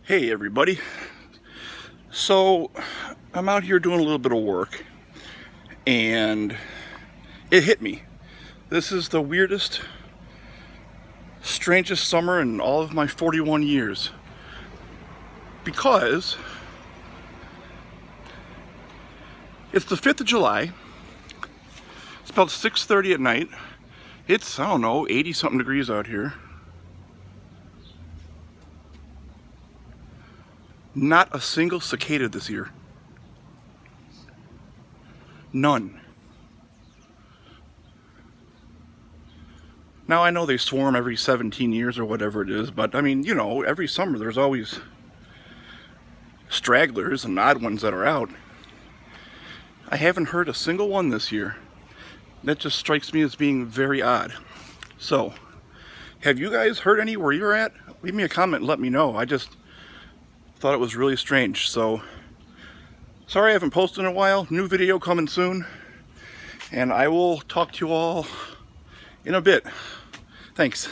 Hey everybody. So I'm out here doing a little bit of work and it hit me. This is the weirdest, strangest summer in all of my 41 years. Because it's the 5th of July. It's about 6:30 at night. It's, I don't know, 80 something degrees out here. Not a single cicada this year. None. Now I know they swarm every 17 years or whatever it is, but I mean, you know, every summer there's always stragglers and odd ones that are out. I haven't heard a single one this year. That just strikes me as being very odd. So, have you guys heard any where you're at? Leave me a comment and let me know. I just thought it was really strange. So, sorry I haven't posted in a while. New video coming soon. And I will talk to you all in a bit. Thanks.